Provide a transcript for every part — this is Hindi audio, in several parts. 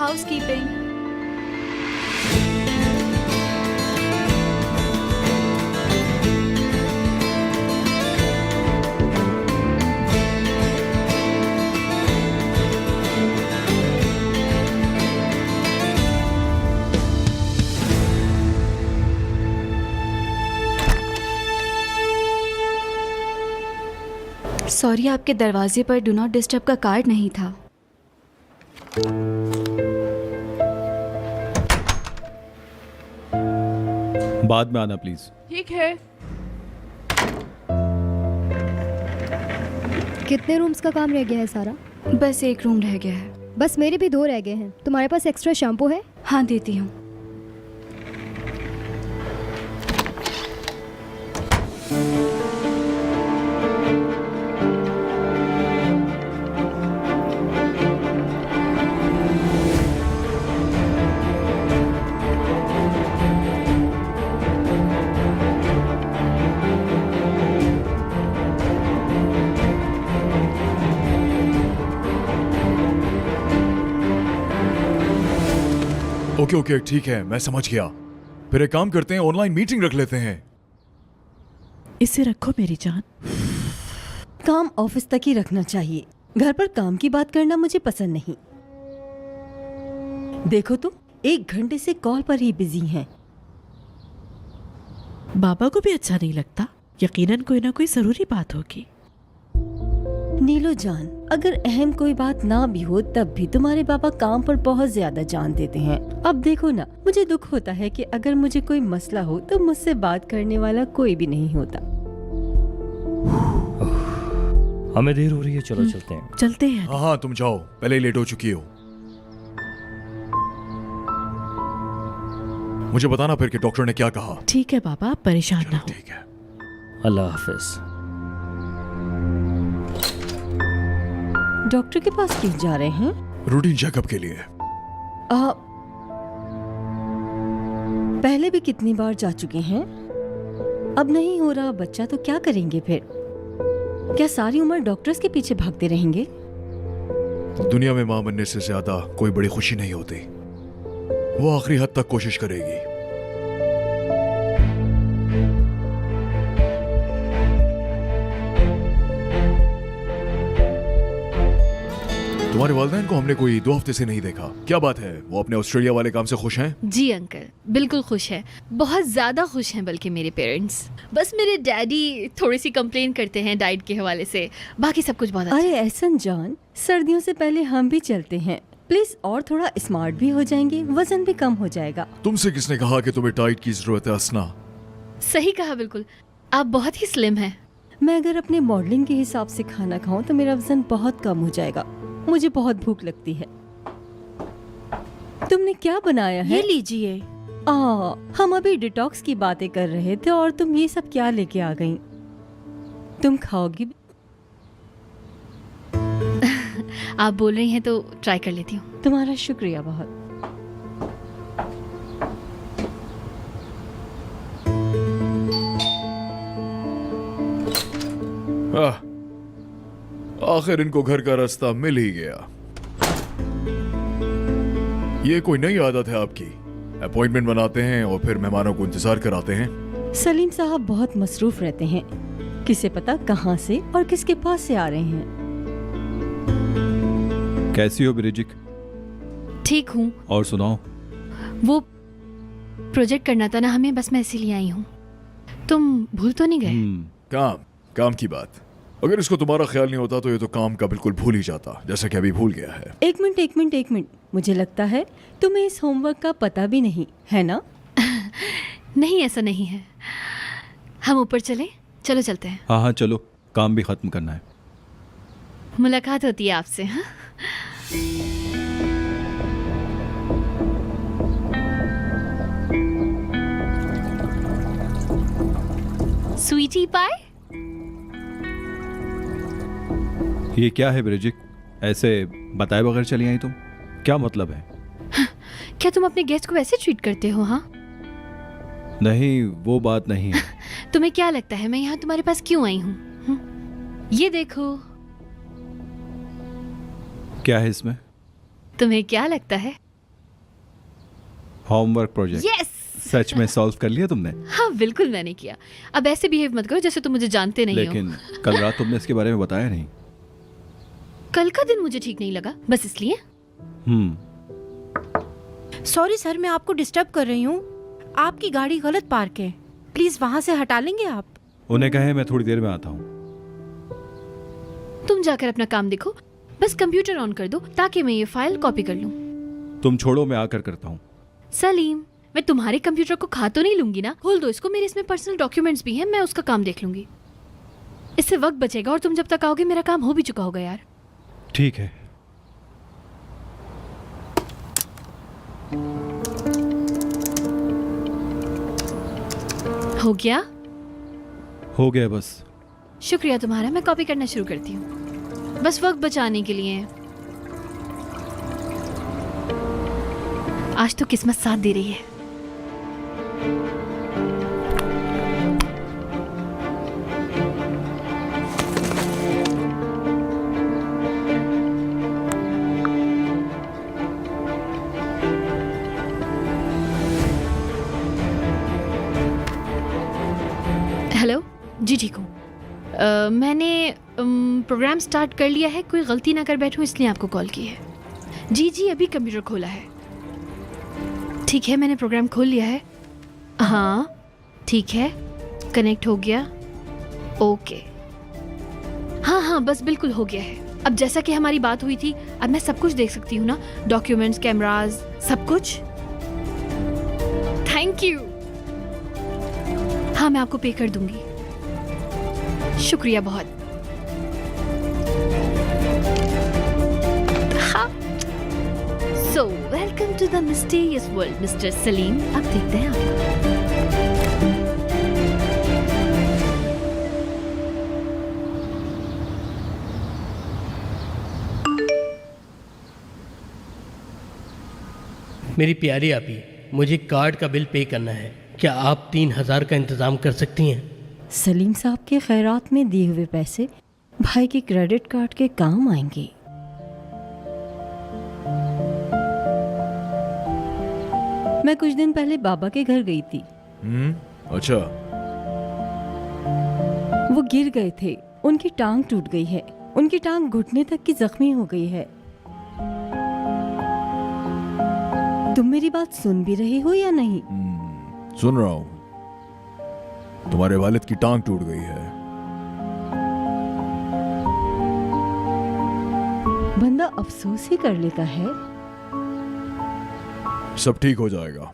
हाउसकीपिंग। सॉरी, आपके दरवाजे पर डू नॉट डिस्टर्ब का कार्ड नहीं था। बाद में आना प्लीज। ठीक है। कितने रूम्स का काम रह गया है सारा? बस एक रूम रह गया है। बस मेरे भी 2 रह गए हैं। तुम्हारे पास एक्स्ट्रा शैम्पू है? हाँ, देती हूँ। ओके ओके ठीक है, मैं समझ गया। फिर एक काम करते हैं, ऑनलाइन मीटिंग रख लेते हैं। इसे रखो मेरी जान। काम ऑफिस तक ही रखना चाहिए। घर पर काम की बात करना मुझे पसंद नहीं। देखो तुम 1 घंटे से कॉल पर ही बिजी हैं। बाबा को भी अच्छा नहीं लगता। यकीनन कोई ना कोई जरूरी बात होगी। नीलो जान, अगर अहम कोई बात ना भी हो तब भी तुम्हारे पापा काम पर बहुत ज्यादा जान देते हैं। अब देखो ना, मुझे दुख होता है कि अगर मुझे कोई मसला हो तो मुझसे बात करने वाला कोई भी नहीं होता। हमें देर हो रही है, चलो चलते हैं। चलते हैं। हाँ हाँ, तुम जाओ, पहले ही लेट हो चुकी हो। मुझे बताना फिर कि डॉक्टर ने क्या कहा। ठीक है बाबा, आप परेशान ना हो। ठीक है। अल्लाह हाफिज। डॉक्टर के पास क्यों जा रहे हैं? रूटीन चेकअप के लिए। पहले भी कितनी बार जा चुके हैं। अब नहीं हो रहा बच्चा तो क्या करेंगे फिर? क्या सारी उम्र डॉक्टर्स के पीछे भागते रहेंगे? दुनिया में मां बनने से ज्यादा कोई बड़ी खुशी नहीं होती। वो आखिरी हद तक कोशिश करेगी। तुम्हारे वालिदैन को हमने कोई 2 हफ्ते से नहीं देखा। क्या बात है, वो अपने ऑस्ट्रेलिया वाले काम से खुश हैं? जी अंकल, बिल्कुल खुश है। बहुत ज़्यादा खुश हैं बल्कि मेरे पेरेंट्स। बस मेरे डैडी थोड़ी सी कंप्लेन करते हैं डाइट के हवाले से, बाकी सब कुछ बहुत अच्छा अरे है। एहसन जान, सर्दियों से पहले हम भी चलते हैं प्लीज, और थोड़ा स्मार्ट भी हो जाएंगे, वजन भी कम हो जाएगा। तुमसे किसने कहा कि तुम्हें डाइट की जरूरत है असना? सही कहा, बिल्कुल। आप बहुत ही स्लिम हैं। मैं अगर अपने मॉडलिंग के हिसाब से खाना खाऊं तो मेरा वजन बहुत कम हो जाएगा। मुझे बहुत भूख लगती है। तुमने क्या बनाया है? ये लीजिए। हम अभी डिटॉक्स की बातें कर रहे थे और तुम ये सब क्या लेके आ गई? तुम खाओगी? आप बोल रही हैं तो ट्राई कर लेती हूँ। तुम्हारा शुक्रिया बहुत। आखिर इनको घर का रास्ता मिल ही गया। ये कोई नई आदत है आपकी? अपॉइंटमेंट बनाते हैं और फिर मेहमानों को इंतजार कराते हैं। सलीम साहब बहुत मसरूफ रहते हैं, किसे पता कहाँ से और किसके पास से आ रहे हैं। कैसी हो ब्रिजिक? ठीक हूँ। और सुनाओ। वो प्रोजेक्ट करना था ना हमें, बस मैं इसीलिए आई हूँ। तुम भूल तो नहीं गए? काम की बात। अगर इसको तुम्हारा ख्याल नहीं होता तो ये तो काम का बिल्कुल भूल ही जाता, जैसा कि अभी भूल गया है। एक मिनट, मुझे लगता है तुम्हें इस होमवर्क का पता भी नहीं है ना? नहीं, ऐसा नहीं है। हम ऊपर चलें? चलो चलते हैं। हाँ हाँ चलो, काम भी खत्म करना है। मुलाकात होती है आपसे। हाँ, स्वीटी पाई। ये क्या है ब्रिजिक? ऐसे बताए बगैर चली आई तुम? क्या मतलब है? क्या तुम अपने गेस्ट को वैसे ट्रीट करते हो? हाँ नहीं, वो बात नहीं है। तुम्हें क्या लगता है मैं यहाँ तुम्हारे पास क्यों आई हूँ? ये देखो। क्या है इसमें? तुम्हें क्या लगता है होमवर्क प्रोजेक्ट यस। सच में सॉल्व कर लिया तुमने? हाँ बिल्कुल मैंने किया। अब ऐसे बिहेव मत करो जैसे तुम मुझे जानते नहीं हो। लेकिन कल रात तुमने इसके बारे में बताया नहीं। कल का दिन मुझे ठीक नहीं लगा, बस इसलिए। सॉरी सर, मैं आपको डिस्टर्ब कर रही हूँ। आपकी गाड़ी गलत पार्क है, प्लीज वहाँ से हटा लेंगे आप? उन्हें कहे मैं थोड़ी देर में आता हूँ। तुम जाकर अपना काम देखो, बस कंप्यूटर ऑन कर दो ताकि मैं ये फाइल कॉपी कर लूँ। तुम छोड़ो, मैं आकर करता हूँ। सलीम, मैं तुम्हारे कंप्यूटर को खा तो नहीं लूंगी ना? खोल दो इसको, मेरे इसमें पर्सनल डॉक्यूमेंट्स भी हैं, मैं उसका काम देख लूंगी। इससे वक्त बचेगा और तुम जब तक आओगे मेरा काम हो भी चुका होगा यार। ठीक है। हो गया? हो गया बस। शुक्रिया तुम्हारा, मैं कॉपी करना शुरू करती हूँ, बस वक्त बचाने के लिए। आज तो किस्मत साथ दे रही है। हेलो जी, ठीक हूँ। मैंने प्रोग्राम स्टार्ट कर लिया है, कोई गलती ना कर बैठूं इसलिए आपको कॉल की है। जी जी, अभी कंप्यूटर खोला है। ठीक है, मैंने प्रोग्राम खोल लिया है। हाँ ठीक है, कनेक्ट हो गया। ओके, हाँ हाँ बस बिल्कुल हो गया है। अब जैसा कि हमारी बात हुई थी, अब मैं सब कुछ देख सकती हूँ ना, डॉक्यूमेंट्स, कैमराज, सब कुछ। Thank you. हाँ मैं आपको पे कर दूंगी, शुक्रिया बहुत। हाँ, so welcome to the mysterious world mister Salim. अब देखते हैं आपको। मेरी प्यारी आपी, मुझे कार्ड का बिल पे करना है, क्या आप 3000 का इंतज़ाम कर सकती हैं? सलीम साहब के खैरात में दिए हुए पैसे भाई के क्रेडिट कार्ड के काम आएंगे। मैं कुछ दिन पहले बाबा के घर गई थी। अच्छा। वो गिर गए थे, उनकी टांग टूट गई है, उनकी टांग घुटने तक की जख्मी हो गई है। तुम मेरी बात सुन भी रहे हो या नहीं? सुन रहा हूँ। तुम्हारे वालिद की टांग टूट गई है। बंदा अफसोस ही कर लेता है। सब ठीक हो जाएगा।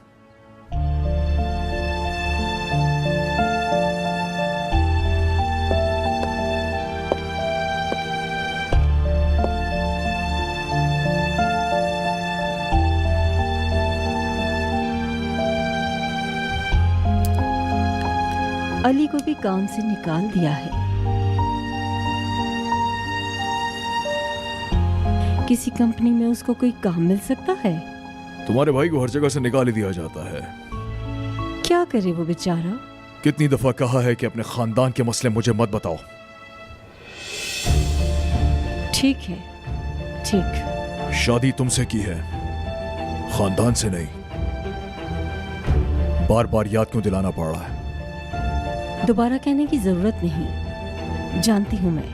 अली को भी काम से निकाल दिया है। किसी कंपनी में उसको कोई काम मिल सकता है? तुम्हारे भाई को हर जगह से निकाल ही दिया जाता है। क्या करे वो बेचारा? कितनी दफा कहा है कि अपने खानदान के मसले मुझे मत बताओ। ठीक है, ठीक। शादी तुमसे की है, खानदान से नहीं। बार बार याद क्यों दिलाना पड़ रहा है? दोबारा कहने की जरूरत नहीं, जानती हूं मैं।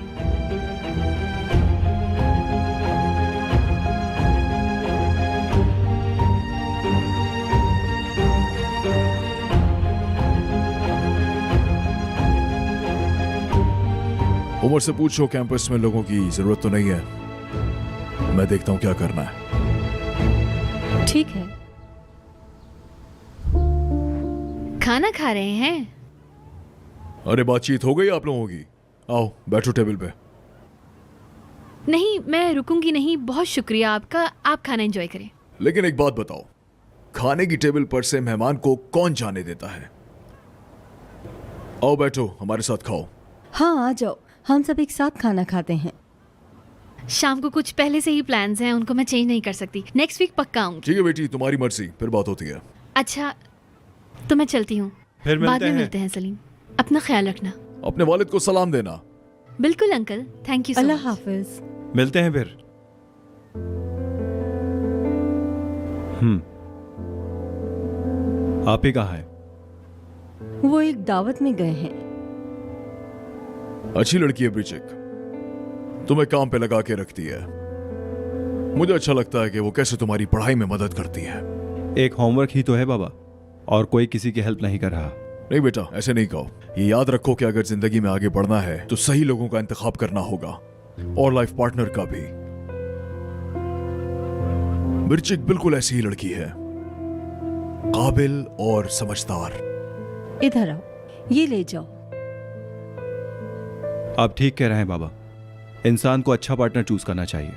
उमर से पूछो कैंपस में लोगों की जरूरत तो नहीं है, मैं देखता हूं क्या करना है। ठीक है। खाना खा रहे हैं? अरे बातचीत हो गई आप लोगों की? आओ बैठो टेबल पे। नहीं, मैं रुकूंगी नहीं, बहुत शुक्रिया आपका, आप खाना एंजॉय करें। लेकिन एक बात बताओ, खाने की टेबल पर से मेहमान को कौन जाने देता है? आओ बैठो, हमारे साथ खाओ। हाँ आ जाओ, हम सब एक साथ खाना खाते हैं। शाम को कुछ पहले से ही प्लान्स हैं, उनको मैं चेंज नहीं कर सकती। नेक्स्ट वीक पक्का आऊंगी। ठीक है बेटी, तुम्हारी मर्जी, फिर बात होती है। अच्छा तो मैं चलती हूँ, फिर बाद में मिलते हैं। सलीम, अपना ख्याल रखना। अपने वालिद को सलाम देना। बिल्कुल अंकल, थैंक यू सो अल्लाह मच। हाफिज। मिलते हैं फिर। आप ही कहाँ हैं? वो एक दावत में गए हैं। अच्छी लड़की है ब्रिचिक, तुम्हें काम पे लगा के रखती है। मुझे अच्छा लगता है कि वो कैसे तुम्हारी पढ़ाई में मदद करती है। एक होमवर्क ही तो है बाबा, और कोई किसी की हेल्प नहीं कर रहा। नहीं बेटा, ऐसे नहीं कहो। ये याद रखो कि अगर जिंदगी में आगे बढ़ना है तो सही लोगों का इंतखाब करना होगा, और लाइफ पार्टनर का भी। ब्रिचिक बिल्कुल ऐसी ही लड़की है, काबिल और समझदार। इधर आओ, ये ले जाओ। आप ठीक कह रहे हैं बाबा, इंसान को अच्छा पार्टनर चूज करना चाहिए।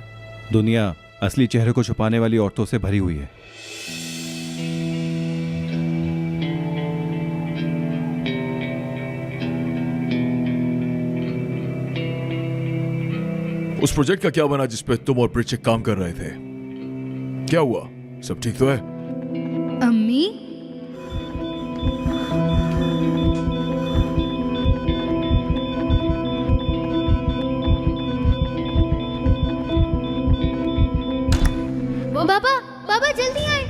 दुनिया असली चेहरे को छुपाने वाली औरतों से भरी हुई है। उस प्रोजेक्ट का क्या बना जिस पे तुम और ब्रिचिक काम कर रहे थे? क्या हुआ? सब ठीक तो है? अम्मी, पापा, पापा जल्दी आए।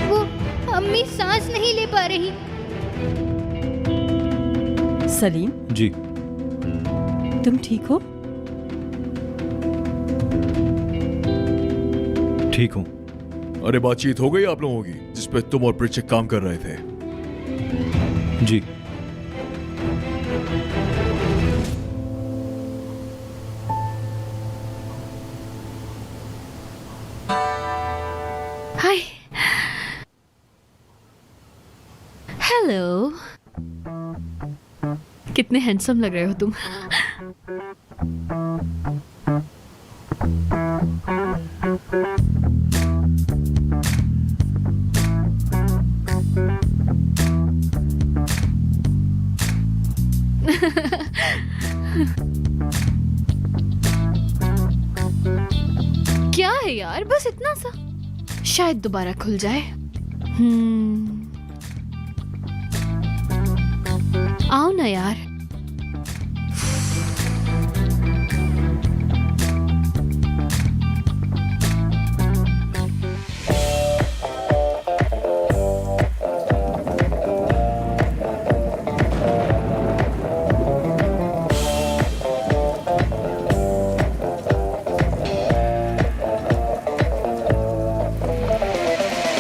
वो अम्मी सांस नहीं ले पा रही। सलीम, जी। तुम ठीक हो? ठीक हूं। अरे बातचीत हो गई आप लोगों की जिस पे तुम और ब्रिचिक काम कर रहे थे? जी। हाय, हेलो, कितने हैंडसम लग रहे हो तुम। क्या है यार, बस इतना सा, शायद दोबारा खुल जाए। आओ ना यार।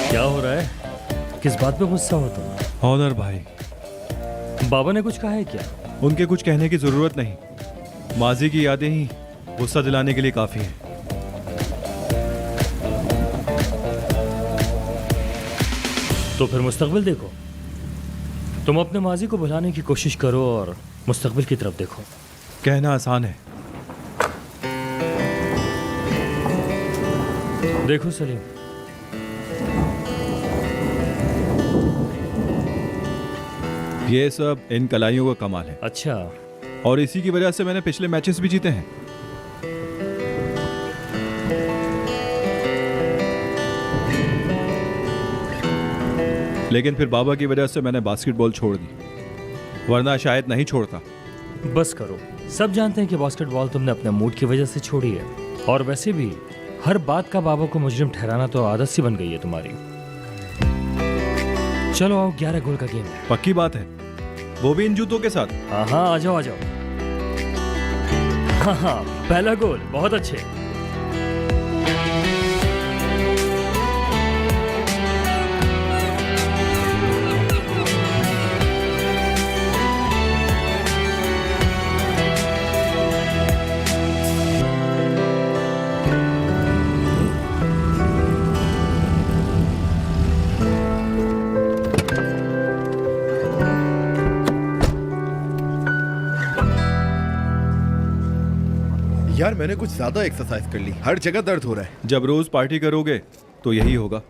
क्या हो रहा है? किस बात पे गुस्सा हो तुम? ऑनर भाई, बाबा ने कुछ कहा है क्या? उनके कुछ कहने की जरूरत नहीं, माजी की यादें ही गुस्सा दिलाने के लिए काफी हैं। तो फिर मुस्तकबिल देखो। तुम अपने माजी को भुलाने की कोशिश करो और मुस्तकबिल की तरफ देखो। कहना आसान है। देखो सलीम, ये सब इन कलाइयों का कमाल है, अच्छा, और इसी की वजह से मैंने पिछले मैचेस भी जीते हैं। लेकिन फिर बाबा की वजह से मैंने बास्केटबॉल छोड़ दी, वरना शायद नहीं छोड़ता। बस करो। सब जानते हैं कि बास्केटबॉल तुमने अपने मूड की वजह से छोड़ी है, और वैसे भी हर बात का बाबा को मुजरिम ठहराना तो आदत सी बन गई है तुम्हारी। चलो आओ, 11 गोल का गेम है। पक्की बात है, वो भी इन जूतों के साथ। हाँ हाँ, आ जाओ आ जाओ। हाँ हाँ, पहला गोल, बहुत अच्छे। यार मैंने कुछ ज्यादा एक्सरसाइज कर ली, हर जगह दर्द हो रहा है। जब रोज पार्टी करोगे तो यही होगा।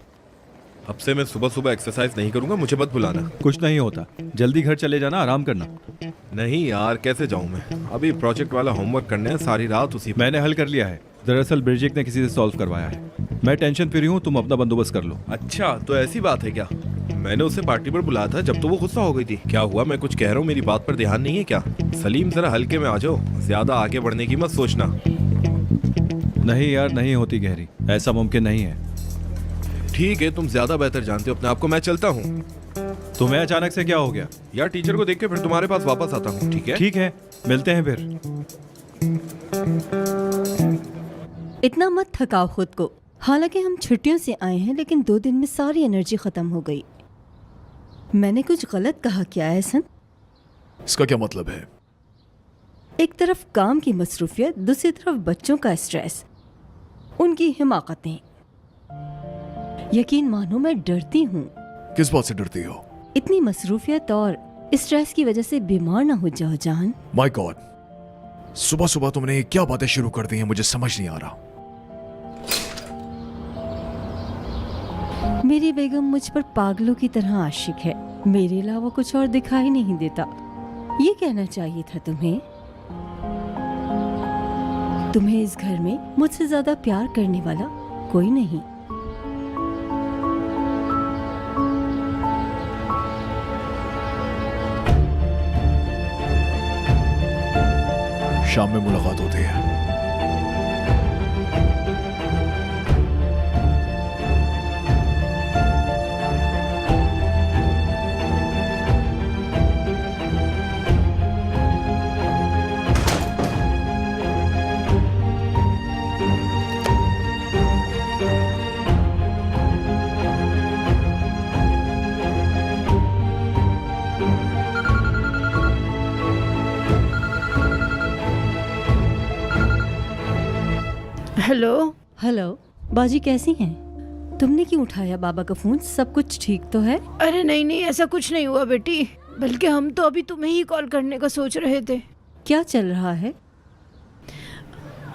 अब से मैं सुबह सुबह एक्सरसाइज नहीं करूंगा, मुझे मत बुलाना। कुछ नहीं होता, जल्दी घर चले जाना, आराम करना। नहीं यार, कैसे जाऊं मैं? अभी प्रोजेक्ट वाला होमवर्क करने है, सारी रात उसी पे। मैंने हल कर लिया है। दरअसल ब्रिजिक ने किसी से सॉल्व करवाया है। मैं टेंशन फ्री हूँ, तुम अपना बंदोबस्त कर लो। अच्छा, तो ऐसी बात है क्या? मैंने उसे पार्टी पर बुलाया था जब तो वो गुस्सा हो गई थी। क्या हुआ? मैं कुछ कह रहा हूँ, मेरी बात पर ध्यान नहीं है क्या? सलीम जरा हल्के में आ जाओ, ज्यादा आगे बढ़ने की मत सोचना। नहीं यार, नहीं होती गहरी, ऐसा मुमकिन नहीं है। ठीक है, तुम ज्यादा बेहतर जानते हो अपने आप को, मैं चलता हूँ। तुम्हें अचानक से क्या हो गया? यार टीचर को देख के फिर तुम्हारे पास वापस आता हूँ, ठीक है? ठीक है, मिलते हैं फिर। इतना मत थकाओ खुद को। हालांकि हम छुट्टियों से आए हैं, लेकिन 2 दिन में सारी एनर्जी खत्म हो गई। मैंने कुछ गलत कहा क्या एहसन? इसका क्या मतलब है? एक तरफ काम की मसरूफियत, दूसरी तरफ बच्चों का स्ट्रेस, उनकी हिमाकतें। यकीन मानो मैं डरती हूँ। किस बात से डरती हो? इतनी मसरूफियत और स्ट्रेस की वजह से बीमार ना हो जाओ जान। माय गॉड, सुबह सुबह तुमने क्या बातें शुरू कर दी हैं, मुझे समझ नहीं आ रहा। मेरी बेगम मुझ पर पागलों की तरह आशिक है, मेरे अलावा कुछ और दिखाई नहीं देता। ये कहना चाहिए था तुम्हें। तुम्हें इस घर में मुझसे ज्यादा प्यार करने वाला कोई नहीं। शाम में मुलाकात होती है। हेलो। हेलो बाजी, कैसी हैं? तुमने क्यों उठाया बाबा का फोन? सब कुछ ठीक तो है? अरे नहीं नहीं, ऐसा कुछ नहीं हुआ बेटी, बल्कि हम तो अभी तुम्हें ही कॉल करने का सोच रहे थे। क्या चल रहा है?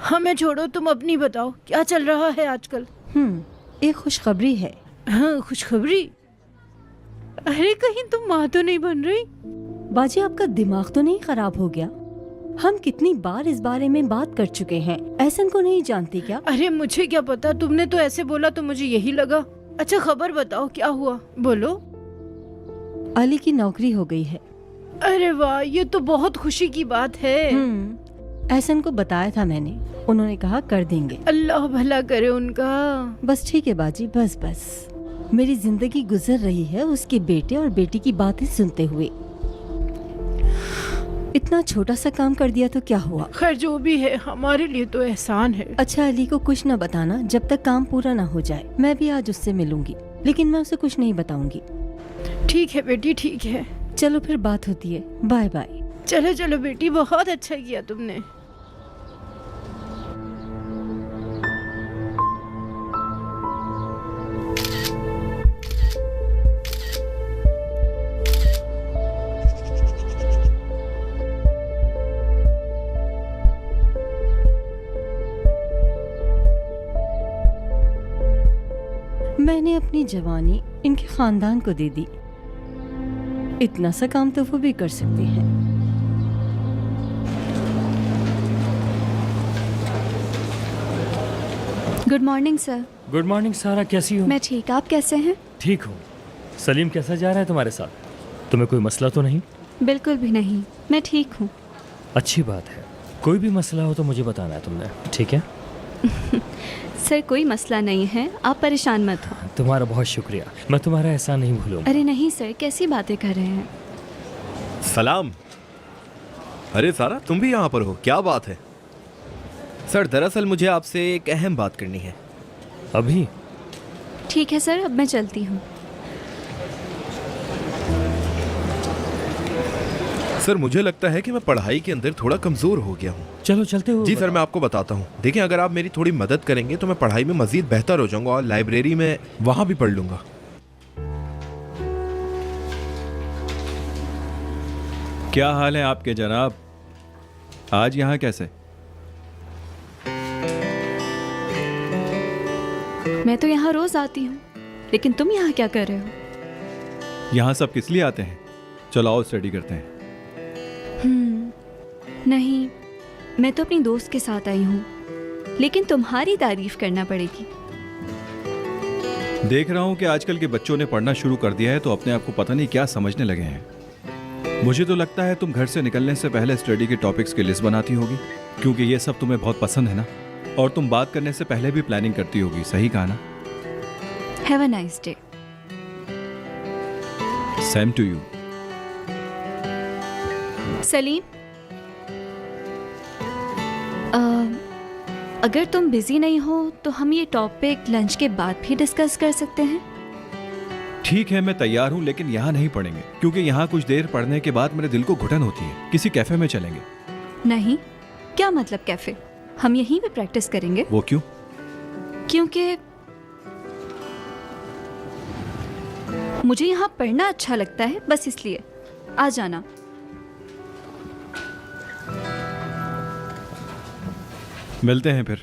हमें छोड़ो, तुम अपनी बताओ, क्या चल रहा है आजकल? एक खुशखबरी है। हाँ, खुशखबरी? अरे कहीं तुम माँ तो नहीं बन रही? बाजी, आपका दिमाग तो नहीं खराब हो गया? हम कितनी बार इस बारे में बात कर चुके हैं। एहसन को नहीं जानती क्या? अरे मुझे क्या पता, तुमने तो ऐसे बोला तो मुझे यही लगा। अच्छा खबर बताओ, क्या हुआ? बोलो। अली की नौकरी हो गई है। अरे वाह, ये तो बहुत खुशी की बात है। एहसन को बताया था मैंने, उन्होंने कहा कर देंगे। अल्लाह भला करे उनका। बस ठीक है बाजी, बस बस। मेरी जिंदगी गुजर रही है उसके बेटे और बेटी की बातें सुनते हुए। इतना छोटा सा काम कर दिया तो क्या हुआ? खैर जो भी है, हमारे लिए तो एहसान है। अच्छा अली को कुछ न बताना जब तक काम पूरा ना हो जाए। मैं भी आज उससे मिलूंगी, लेकिन मैं उसे कुछ नहीं बताऊंगी। ठीक है बेटी, ठीक है। चलो फिर बात होती है। Bye bye. चलो चलो बेटी, बहुत अच्छा किया तुमने। मैंने अपनी जवानी इनके खानदान को दे दी। इतना सा काम तो वो भी कर सकते हैं। Good morning sir. Good morning सारा, कैसी हो? मैं ठीक, आप कैसे हैं? ठीक हूँ। सलीम कैसा जा रहा है तुम्हारे साथ? तुम्हें कोई मसला तो नहीं? बिल्कुल भी नहीं, मैं ठीक हूँ। अच्छी बात है। कोई भी मसला हो तो मुझे बताना है तुमने, ठीक है? सर कोई मसला नहीं है, आप परेशान मत हो। तुम्हारा बहुत शुक्रिया, मैं तुम्हारा एहसान नहीं भूलूंगा। अरे नहीं सर, कैसी बातें कर रहे हैं? सलाम। अरे सारा, तुम भी यहाँ पर हो? क्या बात है? सर दरअसल मुझे आपसे एक अहम बात करनी है। अभी? ठीक है सर, अब मैं चलती हूँ। सर मुझे लगता है कि मैं पढ़ाई के अंदर थोड़ा कमजोर हो गया हूँ। चलो चलते हो। जी सर, मैं आपको बताता हूँ। देखिए, अगर आप मेरी थोड़ी मदद करेंगे तो मैं पढ़ाई में मजीद बेहतर हो जाऊंगा और लाइब्रेरी में वहां भी पढ़ लूंगा। क्या हाल है आपके जनाब? आज यहाँ कैसे? मैं तो यहाँ रोज आती हूँ, लेकिन तुम यहाँ क्या कर रहे हो? यहाँ सब किस लिए आते हैं? चलो आओ स्टडी करते हैं। नहीं, मैं तो अपनी दोस्त के साथ आई हूँ, लेकिन तुम्हारी तारीफ करना पड़ेगी। देख रहा हूं कि आजकल के बच्चों ने पढ़ना शुरू कर दिया है तो अपने आप को पता नहीं क्या समझने लगे हैं। मुझे तो लगता है तुम घर से निकलने से पहले स्टडी के टॉपिक्स की लिस्ट बनाती होगी, क्योंकि ये सब तुम्हें बहुत पसंद है ना। और तुम बात करने से पहले भी प्लानिंग करती होगी, सही कहा ना? Have a nice day. Same to you. Salim, अगर तुम बिजी नहीं हो तो हम ये टॉपिक लंच के बाद भी डिस्कस कर सकते हैं। ठीक है, मैं तैयार हूं, लेकिन यहाँ नहीं पढ़ेंगे, क्योंकि यहाँ कुछ देर पढ़ने के बाद मेरे दिल को घुटन होती है। किसी कैफे में चलेंगे। नहीं, क्या मतलब कैफे? हम यहीं पे प्रैक्टिस करेंगे। वो क्यों? क्योंकि मुझे यहाँ पढ़ना अच्छा लगता है, बस इसलिए। आ जाना। मिलते हैं फिर।